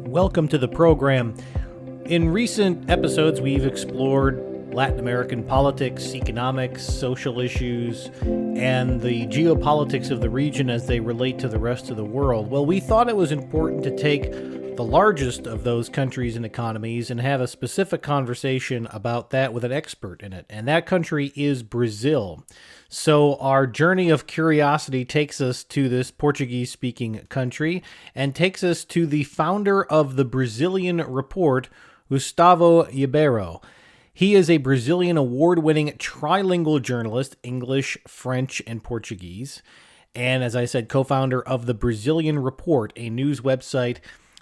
Welcome to the program. In recent episodes, we've explored Latin American politics, economics, social issues, and the geopolitics of the region as they relate to the rest of the world. Well, we thought it was important to take the largest of those countries and economies and have a specific conversation about that with an expert in it. And that country is Brazil. So our journey of curiosity takes us to this Portuguese-speaking country and takes us to the founder of the Brazilian Report, Gustavo Ribeiro. He is a Brazilian award-winning trilingual journalist, English, French, and Portuguese. And as I said, co-founder of the Brazilian Report, a news website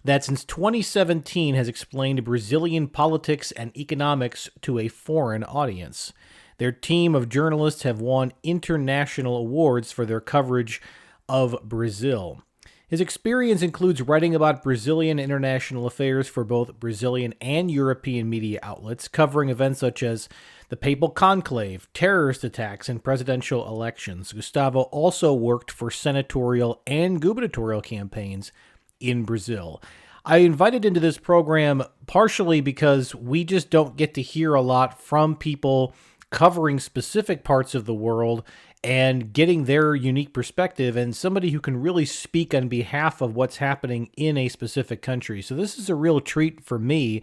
that since 2017 has explained Brazilian politics and economics to a foreign audience. Their team of journalists have won international awards for their coverage of Brazil. His experience includes writing about Brazilian international affairs for both Brazilian and European media outlets, covering events such as the Papal Conclave, terrorist attacks, and presidential elections. Gustavo also worked for senatorial and gubernatorial campaigns in Brazil. I invited into this program partially because we just don't get to hear a lot from people covering specific parts of the world and getting their unique perspective and somebody who can really speak on behalf of what's happening in a specific country. So this is a real treat for me.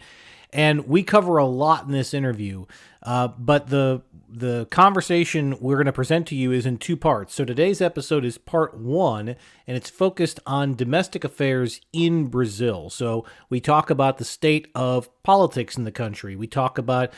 And we cover a lot in this interview, but the conversation we're going to present to you is in two parts. So today's episode is part one, and it's focused on domestic affairs in Brazil. So we talk about the state of politics in the country. We talk about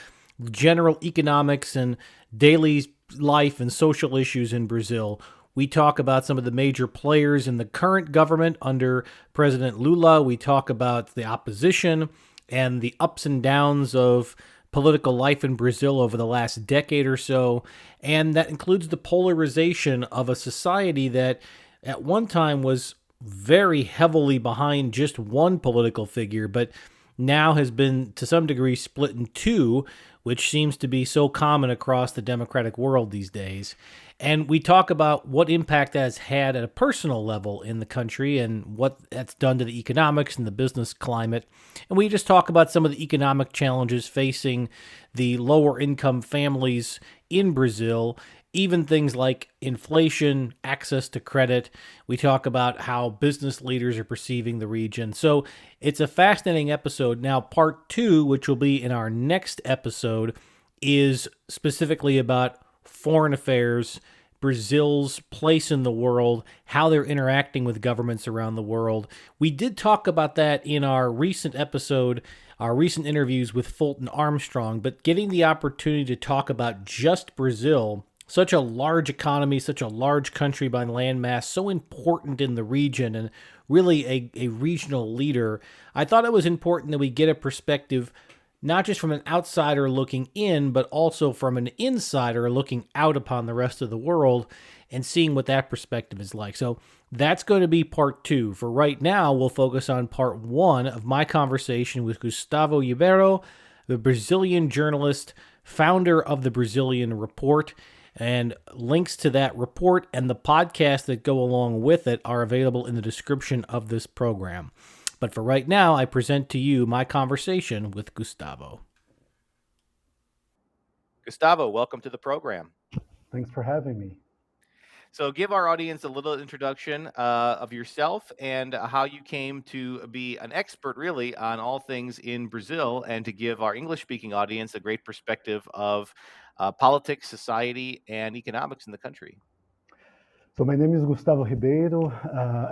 general economics and daily life and social issues in Brazil. We talk about some of the major players in the current government under President Lula. We talk about the opposition and the ups and downs of political life in Brazil over the last decade or so. And that includes the polarization of a society that at one time was very heavily behind just one political figure, but now has been to some degree split in two, which seems to be so common across the democratic world these days. And we talk about what impact that has had at a personal level in the country and what that's done to the economics and the business climate. And we just talk about some of the economic challenges facing the lower income families in Brazil, even things like inflation, access to credit. We talk about how business leaders are perceiving the region. So it's a fascinating episode. Now, part two, which will be in our next episode, is specifically about foreign affairs, Brazil's place in the world, how they're interacting with governments around the world. We did talk about that in our recent episode, our recent interviews with Fulton Armstrong, but getting the opportunity to talk about just Brazil, such a large economy, such a large country by landmass, so important in the region and really a regional leader, I thought it was important that we get a perspective not just from an outsider looking in, but also from an insider looking out upon the rest of the world and seeing what that perspective is like. So that's going to be part two. For right now, we'll focus on part one of my conversation with Gustavo Ribeiro, the Brazilian journalist, founder of the Brazilian Report. And links to that report and the podcast that go along with it are available in the description of this program. But for right now, I present to you my conversation with Gustavo. Gustavo, welcome to the program. Thanks for having me. So give our audience a little introduction of yourself and how you came to be an expert, really, on all things in Brazil, and to give our English-speaking audience a great perspective of politics, society, and economics in the country. So my name is Gustavo Ribeiro.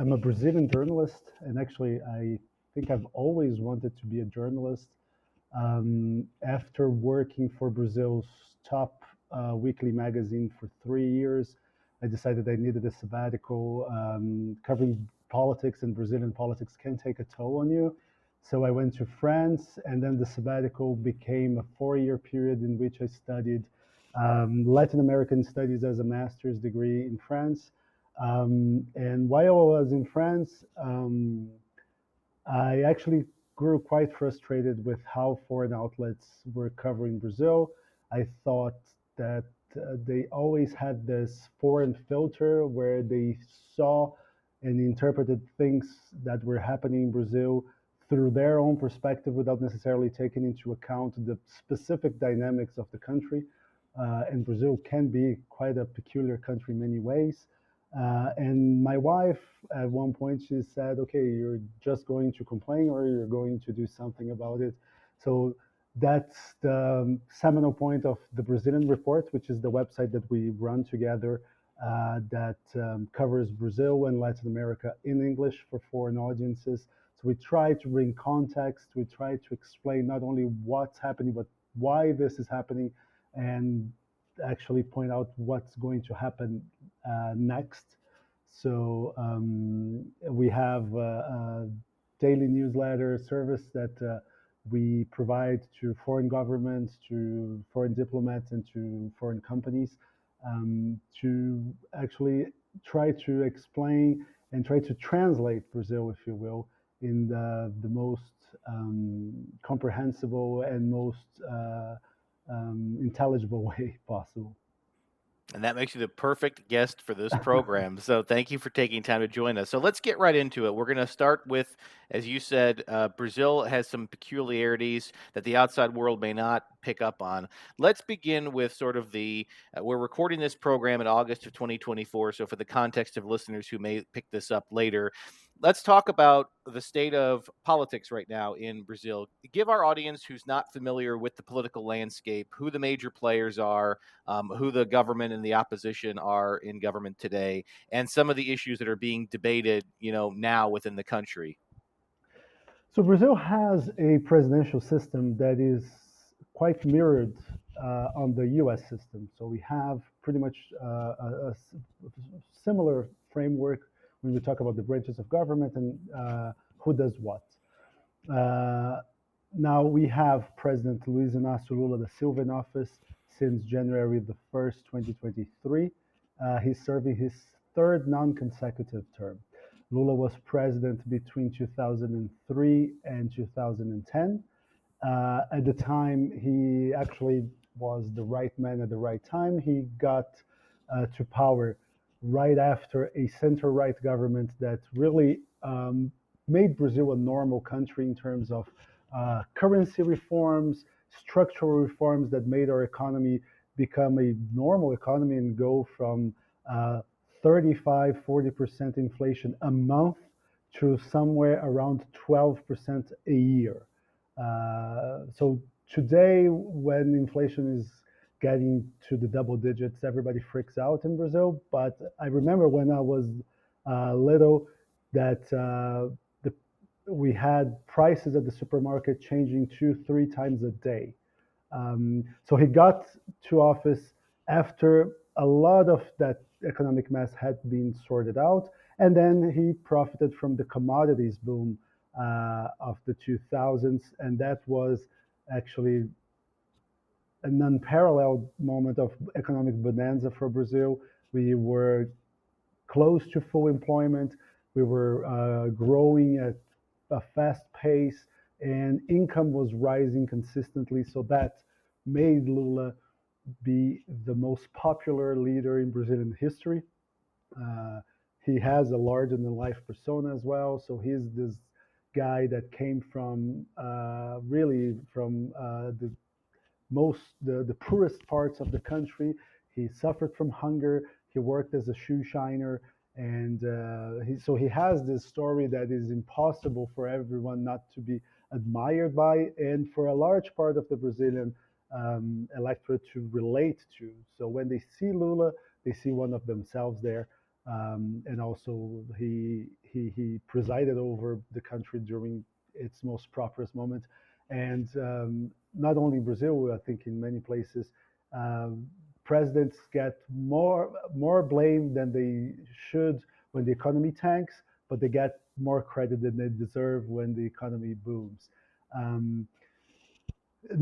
I'm a Brazilian journalist, and actually I think I've always wanted to be a journalist. After working for Brazil's top weekly magazine for 3 years, I decided I needed a sabbatical. Covering politics and Brazilian politics can take a toll on you. So I went to France, and then the sabbatical became a 4-year period in which I studied Latin American studies as a master's degree in France. And while I was in France, I actually grew quite frustrated with how foreign outlets were covering Brazil. I thought that they always had this foreign filter where they saw and interpreted things that were happening in Brazil through their own perspective without necessarily taking into account the specific dynamics of the country. And Brazil can be quite a peculiar country in many ways. And my wife, at one point, she said, "Okay, you're just going to complain, or you're going to do something about it." So that's the seminal point of the Brazilian Report, which is the website that we run together that covers Brazil and Latin America in English for foreign audiences. So we try to bring context, we try to explain not only what's happening, but why this is happening, and actually point out what's going to happen next. So we have a daily newsletter service that we provide to foreign governments, to foreign diplomats, and to foreign companies to actually try to explain and try to translate Brazil, if you will, in the most comprehensible and most intelligible way possible. And that makes you the perfect guest for this program. So thank you for taking time to join us. So let's get right into it. We're going to start with, as you said, Brazil has some peculiarities that the outside world may not pick up on. Let's begin with sort of we're recording this program in August of 2024. So for the context of listeners who may pick this up later, let's talk about the state of politics right now in Brazil. Give our audience who's not familiar with the political landscape who the major players are, who the government and the opposition are in government today, and some of the issues that are being debated, now within the country. So Brazil has a presidential system that is quite mirrored on the U.S. system. So we have pretty much a similar framework when we talk about the branches of government and who does what. Uh, Now we have President Luiz Inácio Lula da Silva in office since January the 1st, 2023. He's serving his third non-consecutive term. Lula was president between 2003 and 2010. At the time, he actually was the right man at the right time. He got to power right after a center-right government that really made Brazil a normal country in terms of currency reforms, structural reforms that made our economy become a normal economy and go from 35, 40% inflation a month to somewhere around 12% a year. So today, when inflation is getting to the double digits, everybody freaks out in Brazil. But I remember when I was little that we had prices at the supermarket changing 2, 3 times a day. So he got to office after a lot of that economic mess had been sorted out, and then he profited from the commodities boom of the 2000s, and that was actually an unparalleled moment of economic bonanza for Brazil. We were close to full employment. We were growing at a fast pace, and income was rising consistently. So that made Lula be the most popular leader in Brazilian history. Uh, he has a larger than life persona as well. So he's this guy that came from really from the poorest parts of the country. He suffered from hunger. He worked as a shoe shiner, and so he has this story that is impossible for everyone not to be admired by, and for a large part of the Brazilian electorate to relate to. So when they see Lula, they see one of themselves there. And also, he presided over the country during its most prosperous moment, and not only in Brazil, I think in many places, um, presidents get more blame than they should when the economy tanks, but they get more credit than they deserve when the economy booms. Um,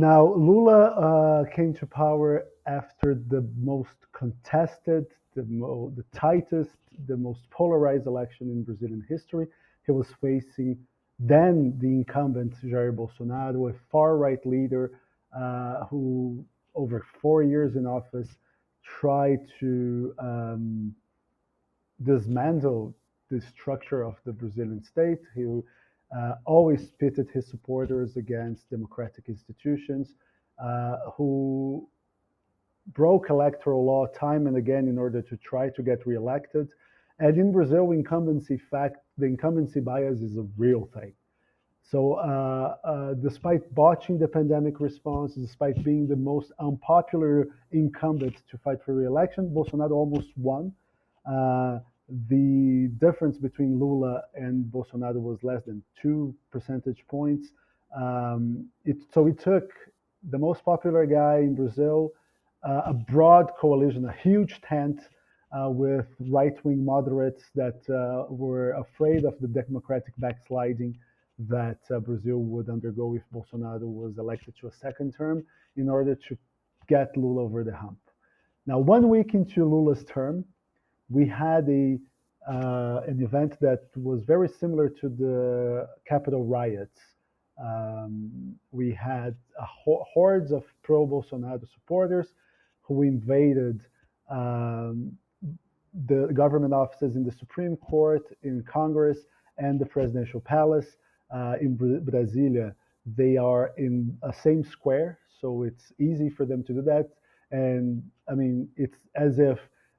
Now, Lula came to power after the most contested, the tightest, the most polarized election in Brazilian history. He was facing then the incumbent Jair Bolsonaro, a far right leader who, over 4 years in office, tried to dismantle the structure of the Brazilian state. He always pitted his supporters against democratic institutions, who broke electoral law time and again in order to try to get reelected. And in Brazil, the incumbency bias is a real thing. So, despite botching the pandemic response, despite being the most unpopular incumbent to fight for re-election, Bolsonaro almost won. Uh, the difference between Lula and Bolsonaro was less than 2 percentage points. So it took the most popular guy in Brazil, a broad coalition, a huge tent with right-wing moderates that were afraid of the democratic backsliding that Brazil would undergo if Bolsonaro was elected to a second term in order to get Lula over the hump. Now, 1 week into Lula's term, we had an event that was very similar to the Capitol riots. We had hordes of pro-Bolsonaro supporters who invaded um, the government offices in the Supreme Court, in Congress, and the presidential palace. In Brasilia, they are in a same square, so it's easy for them to do that. And I mean, it's as if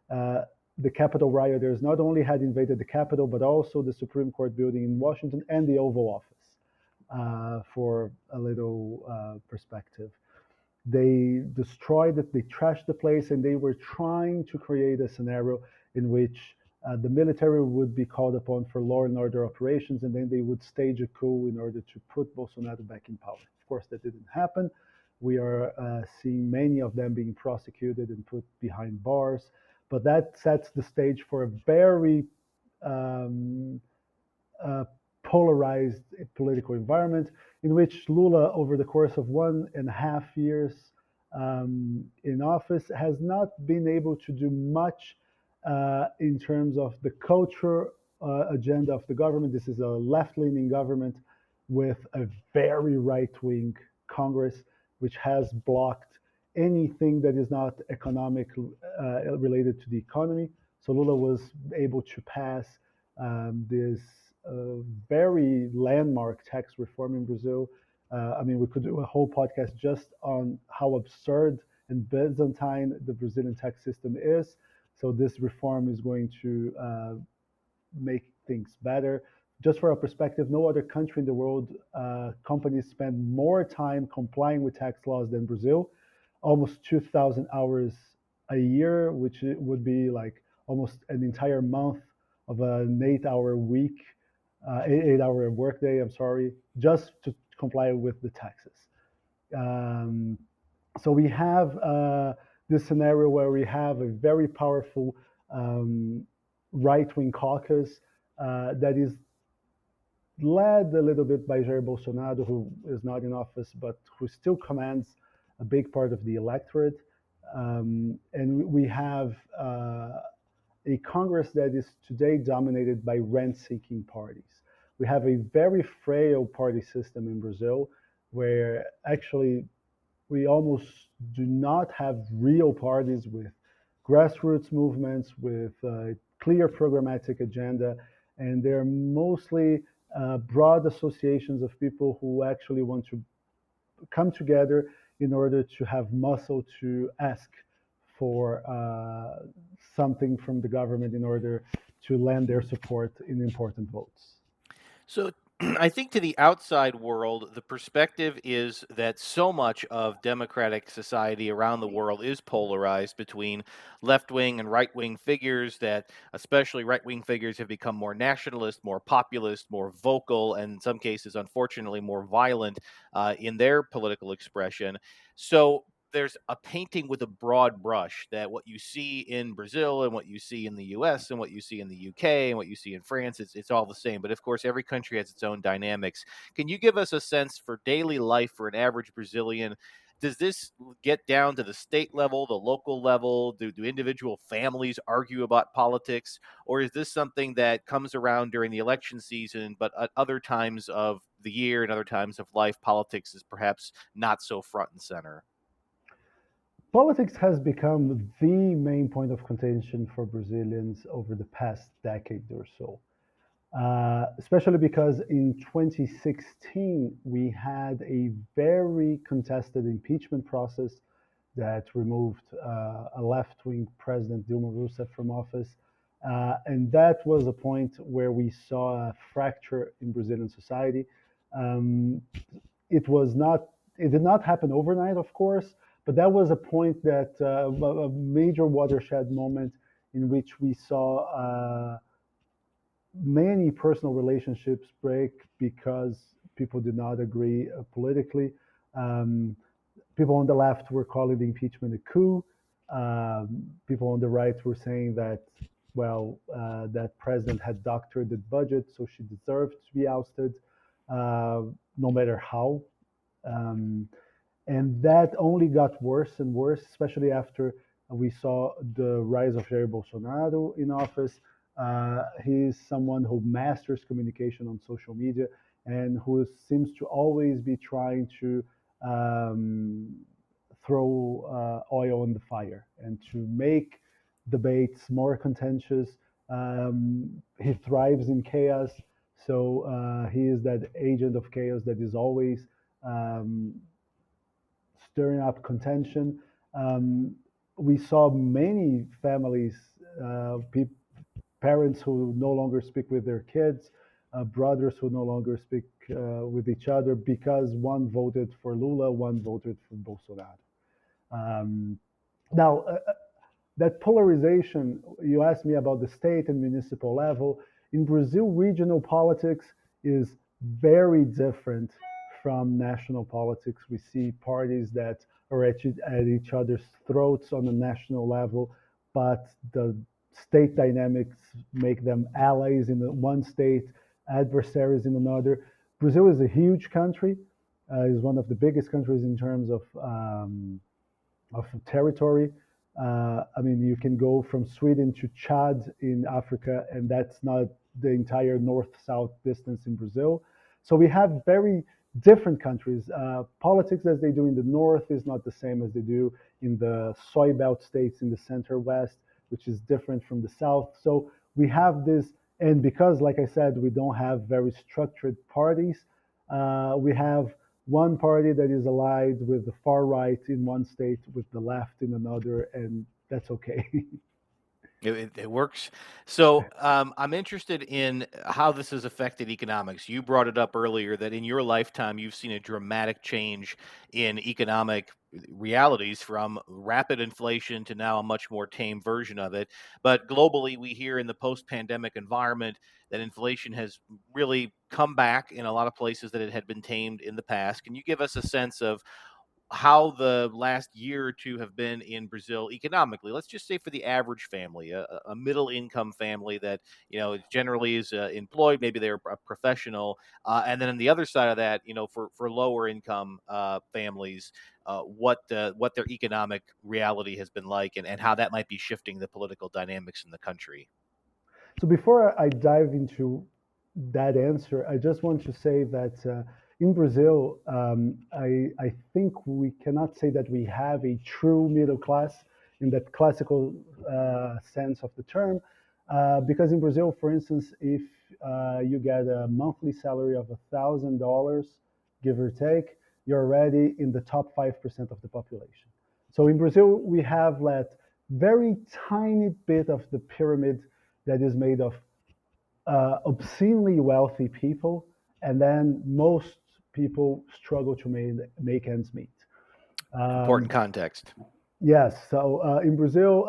the Capitol rioters not only had invaded the Capitol, but also the Supreme Court building in Washington and the Oval Office, for a little perspective. They destroyed it, they trashed the place, and they were trying to create a scenario in which the military would be called upon for law and order operations, and then they would stage a coup in order to put Bolsonaro back in power. Of course, that didn't happen. We are seeing many of them being prosecuted and put behind bars, but that sets the stage for a very um, uh, polarized political environment in which Lula, over the course of 1.5 years in office, has not been able to do much in terms of the culture agenda of the government. This is a left leaning government with a very right wing Congress, which has blocked anything that is not economic related to the economy. So Lula was able to pass this very landmark tax reform in Brazil. I mean, we could do a whole podcast just on how absurd and Byzantine the Brazilian tax system is. So this reform is going to make things better. Just for a perspective, no other country in the world companies spend more time complying with tax laws than Brazil, almost 2,000 hours a year, which would be like almost an entire month of an 8-hour week, 8-hour workday. I'm sorry, just to comply with the taxes. Um, so we have this scenario where we have a very powerful right-wing caucus that is led a little bit by Jair Bolsonaro, who is not in office, but who still commands a big part of the electorate. And we have a Congress that is today dominated by rent-seeking parties. We have a very frail party system in Brazil, where actually we almost do not have real parties with grassroots movements, with a clear programmatic agenda, and they're mostly broad associations of people who actually want to come together in order to have muscle to ask for something from the government in order to lend their support in important votes. So I think to the outside world, the perspective is that so much of democratic society around the world is polarized between left wing and right wing figures, that especially right wing figures have become more nationalist, more populist, more vocal, and in some cases, unfortunately, more violent in their political expression. So there's a painting with a broad brush that what you see in Brazil and what you see in the US and what you see in the UK and what you see in France, it's all the same. But of course, every country has its own dynamics. Can you give us a sense for daily life for an average Brazilian? Does this get down to the state level, the local level? Do individual families argue about politics? Or is this something that comes around during the election season, but at other times of the year and other times of life, politics is perhaps not so front and center? Politics has become the main point of contention for Brazilians over the past decade or so. especially because in 2016 we had a very contested impeachment process that removed a left-wing president, Dilma Rousseff, from office. And that was a point where we saw a fracture in Brazilian society. Um, it was not, it did not happen overnight, of course, but that was a point that a major watershed moment in which we saw many personal relationships break because people did not agree politically. Um, People on the left were calling the impeachment a coup. People on the right were saying that, well, that president had doctored the budget, so she deserved to be ousted, no matter how. Um, and that only got worse and worse, especially after we saw the rise of Jair Bolsonaro in office. He's someone who masters communication on social media and who seems to always be trying to um, throw oil on the fire and to make debates more contentious. He thrives in chaos, so he is that agent of chaos that is always um, stirring up contention. Um, we saw many families, parents who no longer speak with their kids, brothers who no longer speak with each other because one voted for Lula, one voted for Bolsonaro. Um, now, that polarization, you asked me about the state and municipal level. In Brazil, regional politics is very different from national politics. We see parties that are at each other's throats on a national level, but the state dynamics make them allies in one state, adversaries in another. Brazil is a huge country, is one of the biggest countries in terms of territory. I mean, you can go from Sweden to Chad in Africa, and that's not the entire north-south distance in Brazil. So we have very different countries. Politics as they do in the north is not the same as they do in the soy belt states in the center west, which is different from the south. So we have this, and because, like I said, we don't have very structured parties, we have one party that is allied with the far right in one state, with the left in another, and that's okay. It works. So I'm interested in how this has affected economics. You brought it up earlier that in your lifetime you've seen a dramatic change in economic realities from rapid inflation to now a much more tame version of it. But globally, we hear in the post-pandemic environment that inflation has really come back in a lot of places that it had been tamed in the past. Can you give us a sense of how the last year or two have been in Brazil economically? Let's just say for the average family, a middle income family that generally is employed, maybe they're a professional, and then on the other side of that, for lower income families, what their economic reality has been like, and how that might be shifting the political dynamics in the country. So before I dive into that answer, I just want to say that in Brazil, I think we cannot say that we have a true middle class in that classical sense of the term, because in Brazil, for instance, if you get a monthly salary of $1,000, give or take, you're already in the top 5% of the population. So in Brazil, we have that very tiny bit of the pyramid that is made of obscenely wealthy people, and then most people struggle to make ends meet. Important Um, context. yes, so in Brazil,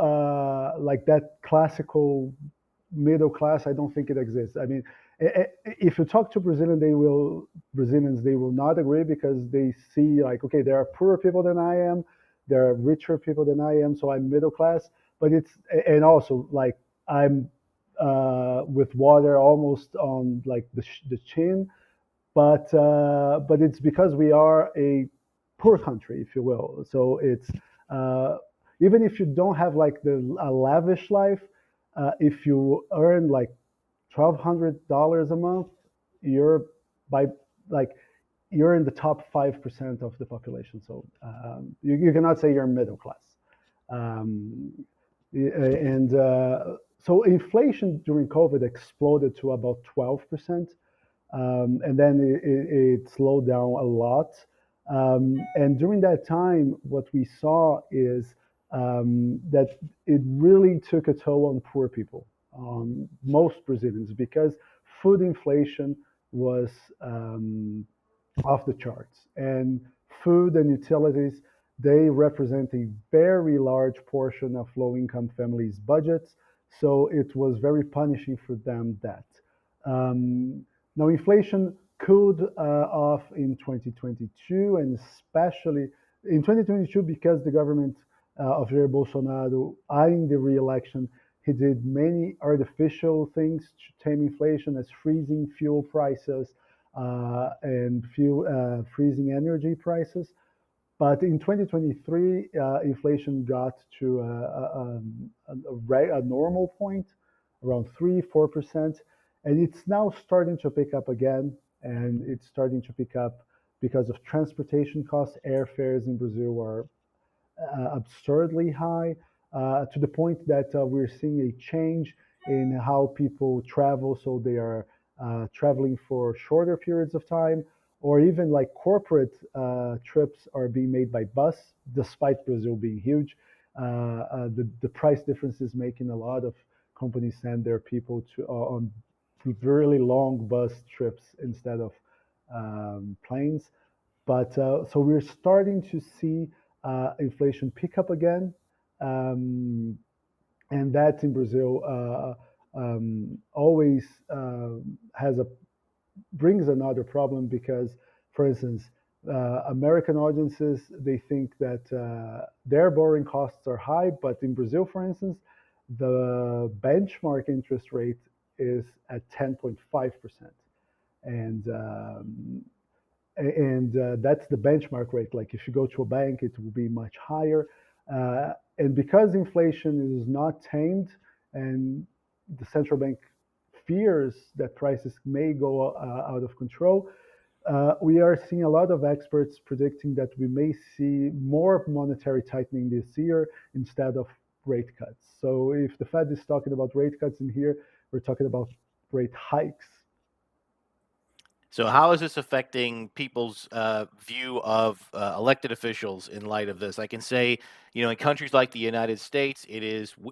like that classical middle class, I don't think it exists. I mean, if you talk to Brazilians, they will not agree because they see like, okay, there are poorer people than I am, there are richer people than I am, so I'm middle class. But it's and also like I'm with water almost on like the chin, but it's because we are a poor country, if you will. So it's uh, even if you don't have like a lavish life, if you earn like $1,200 a month, you're by like you're in the top 5% of the population. So you cannot say you're middle class. Um, and So inflation during COVID exploded to about 12%, and then it slowed down a lot. And during that time, what we saw is that it really took a toll on poor people, most Brazilians, because food inflation was off the charts. And food and utilities, they represent a very large portion of low income families' budgets. So it was very punishing for them that. Um, Now, inflation cooled off in 2022, and especially in 2022 because the government of Jair Bolsonaro, eyeing the re-election, he did many artificial things to tame inflation, as freezing fuel prices and freezing energy prices. But in 2023, inflation got to a normal point, around 3-4%, and it's now starting to pick up again. And it's starting to pick up because of transportation costs. Airfares in Brazil are absurdly high, to the point that we're seeing a change in how people travel. So they are traveling for shorter periods of time, or even like corporate trips are being made by bus, despite Brazil being huge. The price difference is making a lot of companies send their people to on really long bus trips instead of planes. But so we're starting to see inflation pick up again, um, and that in Brazil always has a brings another problem because, for instance, American audiences, they think that their borrowing costs are high, but in Brazil, for instance, the benchmark interest rate is at 10.5%, and that's the benchmark rate. Like if you go to a bank, it will be much higher. And because inflation is not tamed, and the central bank fears that prices may go out of control, we are seeing a lot of experts predicting that we may see more monetary tightening this year instead of rate cuts. So if the Fed is talking about rate cuts in here, we're talking about rate hikes. So, how is this affecting people's view of elected officials in light of this? I can say, in countries like the United States,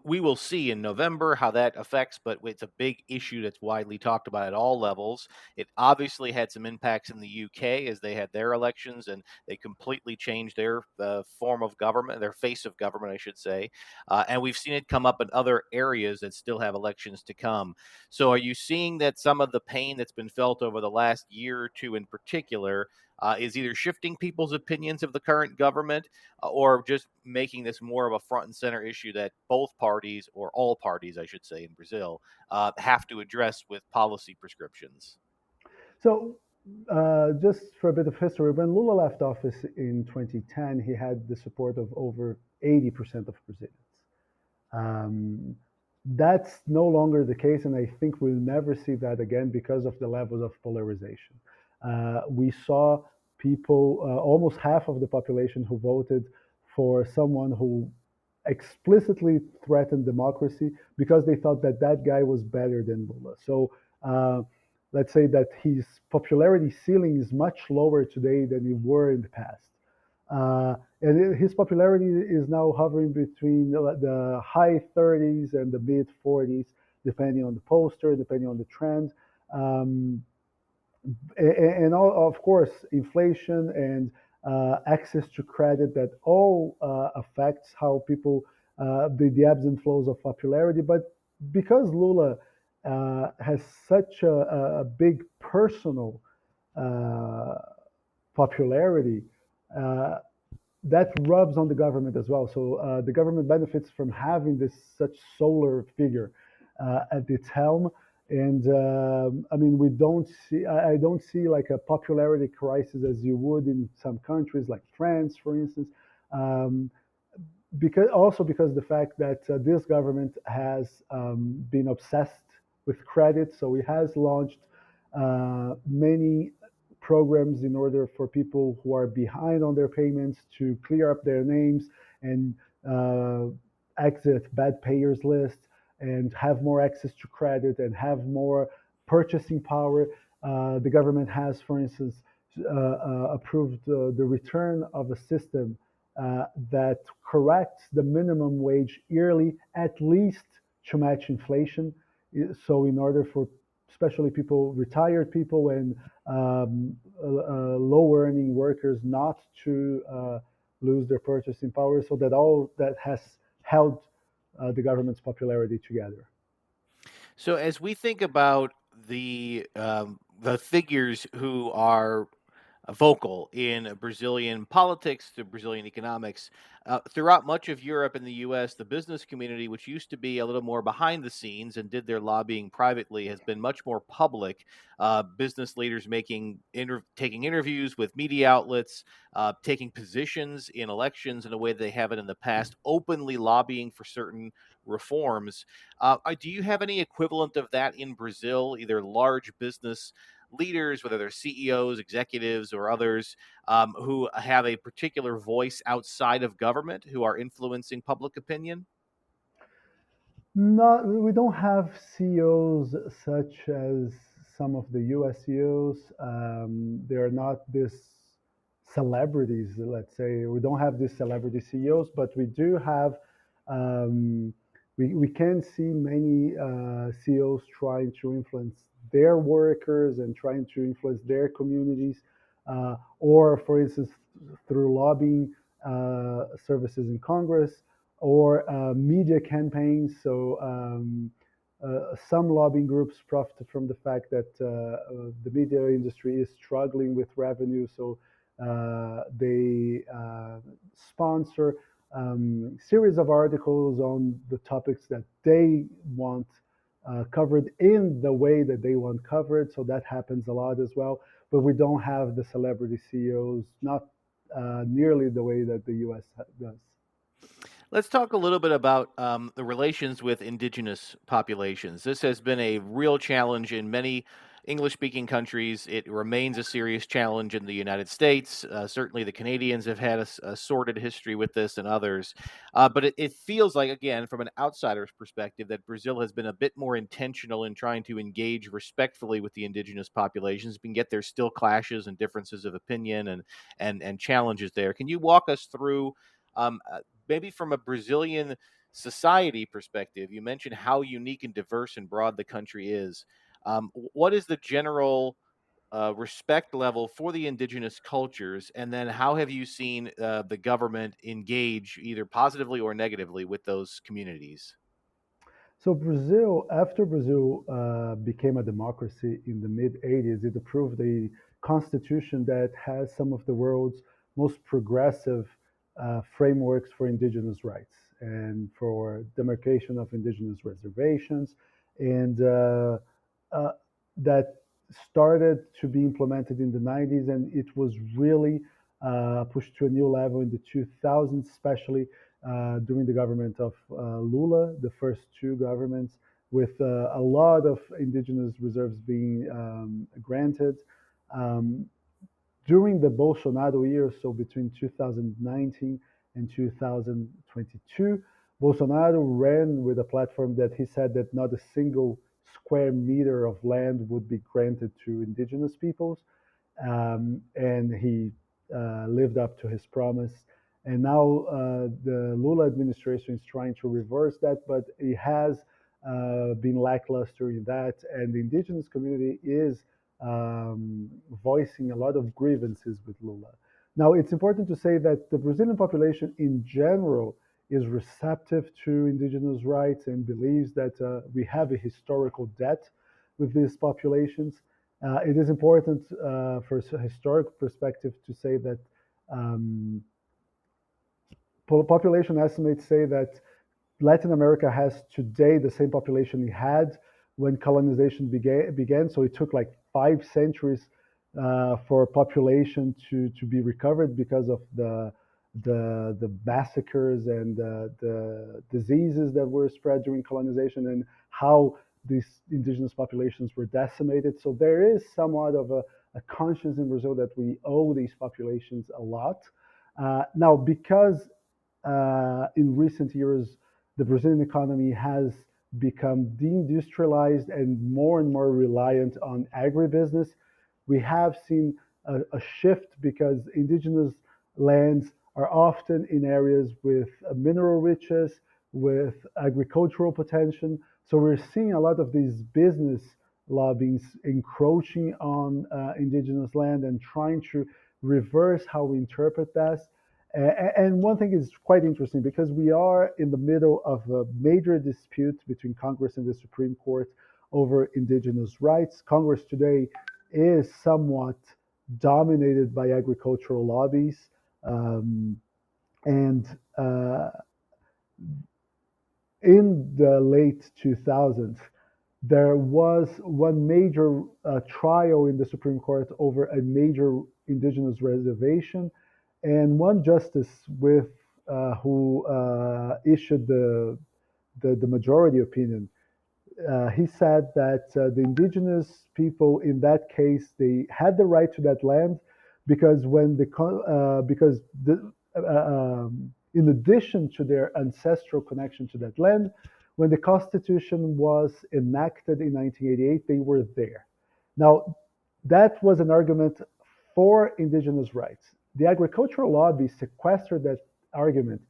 we will see in November how that affects, but it's a big issue that's widely talked about at all levels. It obviously had some impacts in the UK as they had their elections and they completely changed their form of government, their face of government, I should say. And we've seen it come up in other areas that still have elections to come. So, are you seeing that some of the pain that's been felt over the last year or two in particular is either shifting people's opinions of the current government or just making this more of a front and center issue that both parties, or all parties, I should say, in Brazil, have to address with policy prescriptions? So, just for a bit of history, when Lula left office in 2010, he had the support of over 80% of Brazilians. Um, that's no longer the case, and I think we'll never see that again because of the levels of polarization. We saw people, almost half of the population, who voted for someone who explicitly threatened democracy because they thought that that guy was better than Lula. So let's say that his popularity ceiling is much lower today than it were in the past. And his popularity is now hovering between the high 30s and the mid 40s, depending on the poster, depending on the trend. Um, and all, of course, inflation and access to credit, that all affects how people, the ebbs and flows of popularity. But because Lula has such a big personal uh, popularity, uh, that rubs on the government as well. So the government benefits from having this such solar figure at its helm. And I mean, we don't see. I don't see like a popularity crisis as you would in some countries, like France, for instance. Um, because the fact that this government has been obsessed with credit, so it has launched many programs in order for people who are behind on their payments to clear up their names and uh, exit bad payers list. and have more access to credit and have more purchasing power. The government has, for instance, approved the return of a system that corrects the minimum wage yearly, at least to match inflation. So, in order for especially people, retired people, and low earning workers not to lose their purchasing power, so that all that has held the government's popularity together. So as we think about the figures who are vocal in Brazilian politics, to Brazilian economics. Throughout much of Europe and the US, the business community, which used to be a little more behind the scenes and did their lobbying privately, has been much more public. Business leaders taking interviews with media outlets, taking positions in elections in a way they haven't in the past, openly lobbying for certain reforms. Do you have any equivalent of that in Brazil, either large business leaders, whether they're CEOs, executives, or others, who have a particular voice outside of government who are influencing public opinion? Not, we don't have CEOs such as some of the US CEOs. They are not these celebrities, let's say. We don't have these celebrity CEOs, but we do have, we can see many CEOs trying to influence their workers and trying to influence their communities, or, for instance, through lobbying services in Congress or media campaigns. So some lobbying groups profit from the fact that the media industry is struggling with revenue, so they sponsor series of articles on the topics that they want covered in the way that they want covered. So that happens a lot as well. But we don't have the celebrity CEOs, not nearly the way that the US does. Let's talk a little bit about the relations with indigenous populations. This has been a real challenge in many English speaking countries. It remains a serious challenge in the United States. Certainly, the Canadians have had a sordid history with this and others. But it feels like, again, from an outsider's perspective, that Brazil has been a bit more intentional in trying to engage respectfully with the indigenous populations. And yet, there's still clashes and differences of opinion and challenges there. Can you walk us through? Maybe from a Brazilian society perspective, you mentioned how unique and diverse and broad the country is. What is the general respect level for the indigenous cultures? And then how have you seen the government engage either positively or negatively with those communities? So Brazil, after Brazil became a democracy in the mid 80s, it approved a constitution that has some of the world's most progressive frameworks for indigenous rights and for demarcation of indigenous reservations, and uh, that started to be implemented in the 90s, and it was really pushed to a new level in the 2000s, especially during the government of Lula, the first two governments, with a lot of indigenous reserves being granted. Um, During the Bolsonaro years, so between 2019 and 2022, Bolsonaro ran with a platform that he said that not a single square meter of land would be granted to indigenous peoples, and he lived up to his promise. And now the Lula administration is trying to reverse that, but it has been lackluster in that, and the indigenous community is voicing a lot of grievances with Lula. Now, it's important to say that the Brazilian population in general is receptive to indigenous rights and believes that we have a historical debt with these populations. It is important for a historic perspective to say that um, population estimates say that Latin America has today the same population it had when colonization began. So it took like 5 centuries for population to be recovered because of the massacres and the diseases that were spread during colonization and how these indigenous populations were decimated. So there is somewhat of a conscience in Brazil that we owe these populations a lot. Now, because in recent years the Brazilian economy has become deindustrialized and more reliant on agribusiness, we have seen a shift because indigenous lands are often in areas with mineral riches, with agricultural potential. So we're seeing a lot of these business lobbies encroaching on indigenous land and trying to reverse how we interpret that. And one thing is quite interesting because we are in the middle of a major dispute between Congress and the Supreme Court over indigenous rights. Congress today is somewhat dominated by agricultural lobbies. Um, and in the late 2000s, there was one major trial in the Supreme Court over a major indigenous reservation, and one justice with who issued the majority opinion. He said that the indigenous people in that case they had the right to that land because in addition to their ancestral connection to that land, when the Constitution was enacted in 1988, they were there. Now, that was an argument for indigenous rights. The agricultural lobby sequestered that argument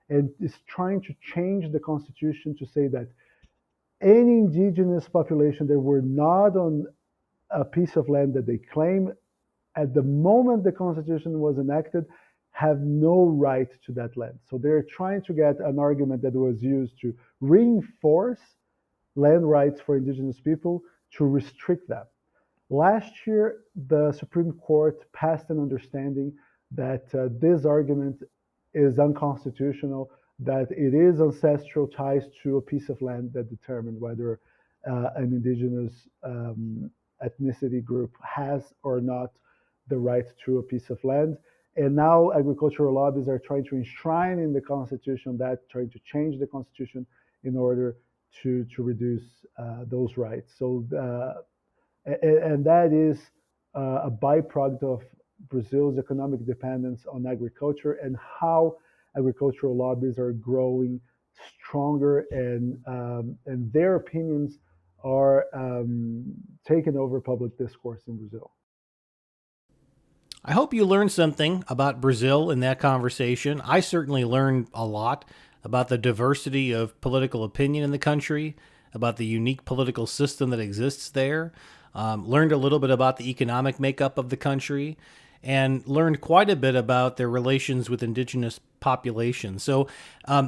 and is trying to change the Constitution to say that any indigenous population that were not on a piece of land that they claim at the moment the Constitution was enacted have no right to that land. So they're trying to get an argument that was used to reinforce land rights for indigenous people to restrict them. Last year, the Supreme Court passed an understanding that this argument is unconstitutional, that it is ancestral ties to a piece of land that determine whether an indigenous ethnicity group has or not the right to a piece of land. And now agricultural lobbies are trying to enshrine in the Constitution that, trying to change the Constitution in order to reduce those rights. So, and that is a byproduct of Brazil's economic dependence on agriculture and how agricultural lobbies are growing stronger and their opinions are taking over public discourse in Brazil. I hope you learned something about Brazil in that conversation. I certainly learned a lot about the diversity of political opinion in the country, about the unique political system that exists there, learned a little bit about the economic makeup of the country, and learned quite a bit about their relations with indigenous populations. So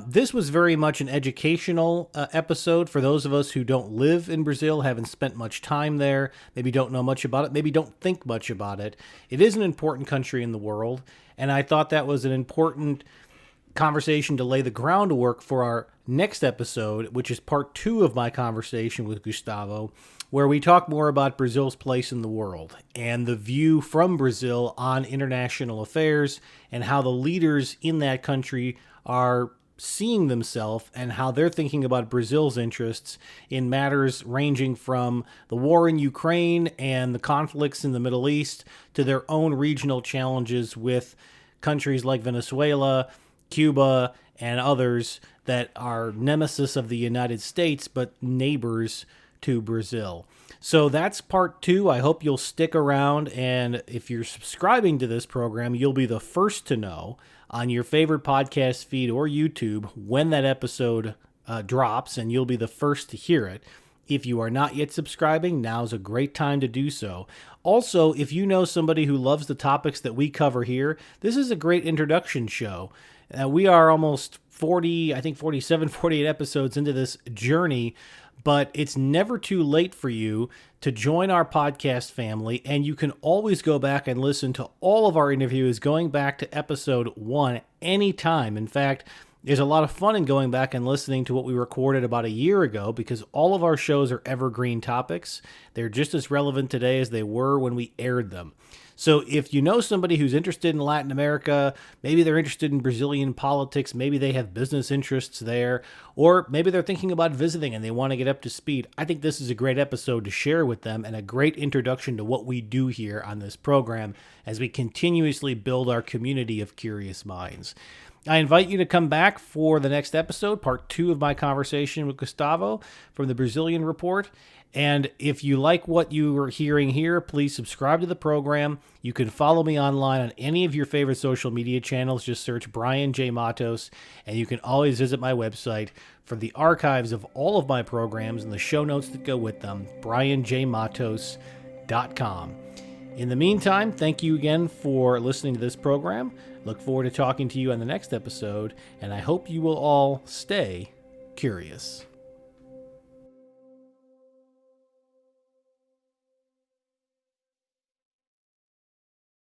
this was very much an educational episode for those of us who don't live in Brazil, haven't spent much time there, maybe don't know much about it, maybe don't think much about it. It is an important country in the world, and I thought that was an important conversation to lay the groundwork for our next episode, which is part 2 of my conversation with Gustavo, where we talk more about Brazil's place in the world and the view from Brazil on international affairs and how the leaders in that country are seeing themselves and how they're thinking about Brazil's interests in matters ranging from the war in Ukraine and the conflicts in the Middle East to their own regional challenges with countries like Venezuela, Cuba, and others that are nemesis of the United States, but neighbors to Brazil. So that's part 2. I hope you'll stick around, and if you're subscribing to this program, you'll be the first to know on your favorite podcast feed or YouTube when that episode drops, and you'll be the first to hear it. If you are not yet subscribing, now's a great time to do so. Also, if you know somebody who loves the topics that we cover here, this is a great introduction show. We are almost 47, 48 episodes into this journey, but it's never too late for you to join our podcast family, and you can always go back and listen to all of our interviews going back to episode 1 anytime. In fact, there's a lot of fun in going back and listening to what we recorded about a year ago because all of our shows are evergreen topics. They're just as relevant today as they were when we aired them. So if you know somebody who's interested in Latin America, maybe they're interested in Brazilian politics, maybe they have business interests there, or maybe they're thinking about visiting and they want to get up to speed, I think this is a great episode to share with them and a great introduction to what we do here on this program as we continuously build our community of curious minds. I invite you to come back for the next episode, part 2 of my conversation with Gustavo from the Brazilian Report. And if you like what you are hearing here, please subscribe to the program. You can follow me online on any of your favorite social media channels. Just search Brian J. Matos, and you can always visit my website for the archives of all of my programs and the show notes that go with them, brianjmatos.com. In the meantime, thank you again for listening to this program. Look forward to talking to you on the next episode, and I hope you will all stay curious.